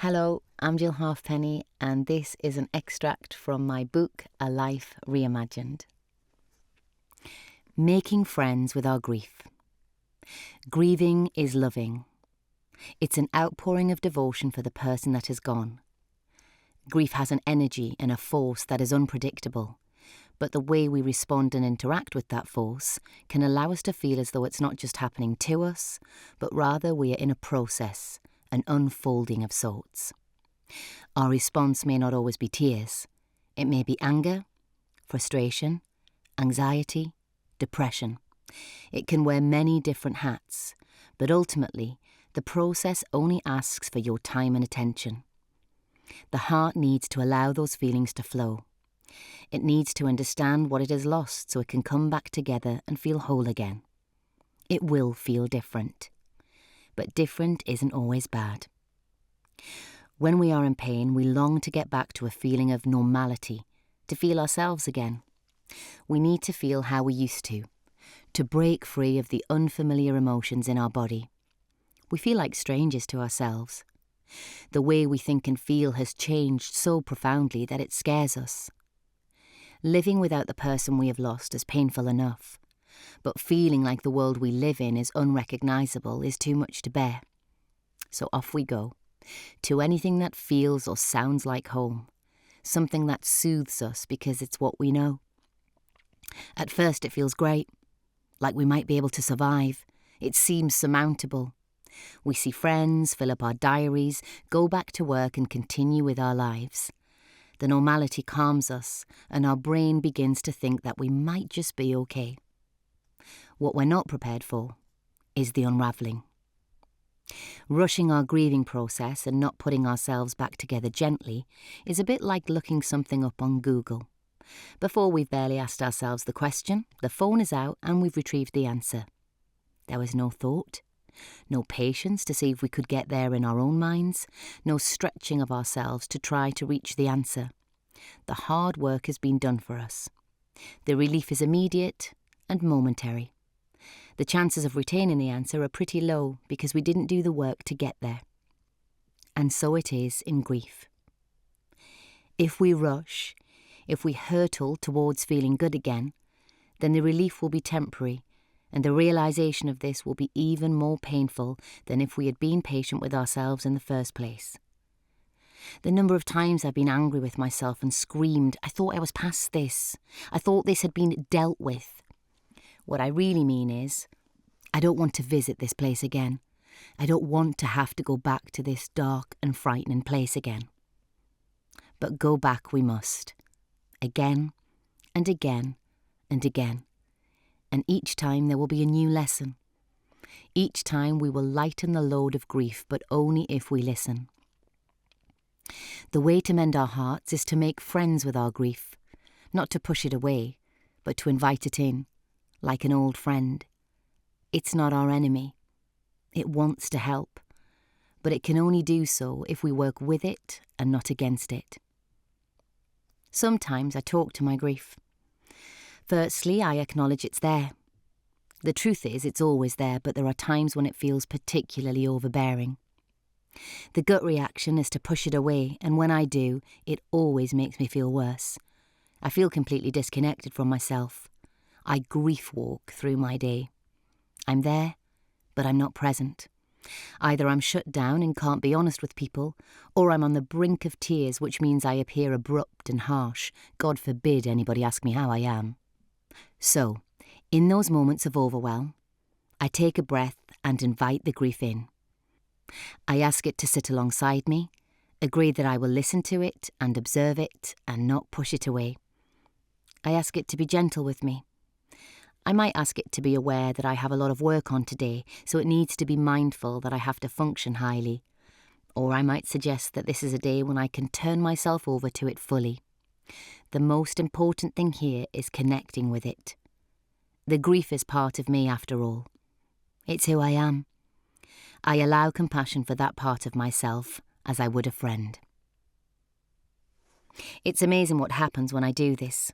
Hello, I'm Jill Halfpenny, and this is an extract from my book, A Life Reimagined. Making friends with our grief. Grieving is loving. It's an outpouring of devotion for the person that has gone. Grief has an energy and a force that is unpredictable, but the way we respond and interact with that force can allow us to feel as though it's not just happening to us, but rather we are in a process, an unfolding of sorts. Our response may not always be tears. It may be anger, frustration, anxiety, depression. It can wear many different hats, but ultimately, the process only asks for your time and attention. The heart needs to allow those feelings to flow. It needs to understand what it has lost so it can come back together and feel whole again. It will feel different. But different isn't always bad. When we are in pain, we long to get back to a feeling of normality, to feel ourselves again. We need to feel how we used to break free of the unfamiliar emotions in our body. We feel like strangers to ourselves. The way we think and feel has changed so profoundly that it scares us. Living without the person we have lost is painful enough, but feeling like the world we live in is unrecognisable is too much to bear. So off we go, to anything that feels or sounds like home, something that soothes us because it's what we know. At first it feels great, like we might be able to survive. It seems surmountable. We see friends, fill up our diaries, go back to work and continue with our lives. The normality calms us and our brain begins to think that we might just be okay. What we're not prepared for is the unravelling. Rushing our grieving process and not putting ourselves back together gently is a bit like looking something up on Google. Before we've barely asked ourselves the question, the phone is out and we've retrieved the answer. There was no thought, no patience to see if we could get there in our own minds, no stretching of ourselves to try to reach the answer. The hard work has been done for us. The relief is immediate and momentary. The chances of retaining the answer are pretty low because we didn't do the work to get there. And so it is in grief. If we rush, if we hurtle towards feeling good again, then the relief will be temporary, and the realisation of this will be even more painful than if we had been patient with ourselves in the first place. The number of times I've been angry with myself and screamed, I thought I was past this. I thought this had been dealt with. What I really mean is, I don't want to visit this place again. I don't want to have to go back to this dark and frightening place again. But go back we must. Again and again and again. And each time there will be a new lesson. Each time we will lighten the load of grief, but only if we listen. The way to mend our hearts is to make friends with our grief, not to push it away, but to invite it in, like an old friend. It's not our enemy. It wants to help, but it can only do so if we work with it and not against it. Sometimes I talk to my grief. Firstly, I acknowledge it's there. The truth is, it's always there, but there are times when it feels particularly overbearing. The gut reaction is to push it away, and when I do, it always makes me feel worse. I feel completely disconnected from myself. I grief walk through my day. I'm there, but I'm not present. Either I'm shut down and can't be honest with people, or I'm on the brink of tears, which means I appear abrupt and harsh. God forbid anybody ask me how I am. So, in those moments of overwhelm, I take a breath and invite the grief in. I ask it to sit alongside me, agree that I will listen to it and observe it and not push it away. I ask it to be gentle with me. I might ask it to be aware that I have a lot of work on today, so it needs to be mindful that I have to function highly. Or I might suggest that this is a day when I can turn myself over to it fully. The most important thing here is connecting with it. The grief is part of me after all. It's who I am. I allow compassion for that part of myself as I would a friend. It's amazing what happens when I do this.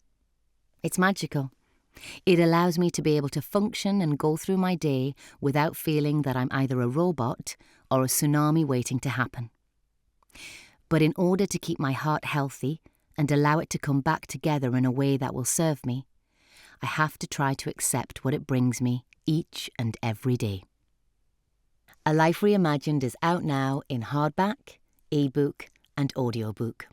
It's magical. It allows me to be able to function and go through my day without feeling that I'm either a robot or a tsunami waiting to happen. But in order to keep my heart healthy and allow it to come back together in a way that will serve me, I have to try to accept what it brings me each and every day. A Life Reimagined is out now in hardback, ebook and audiobook.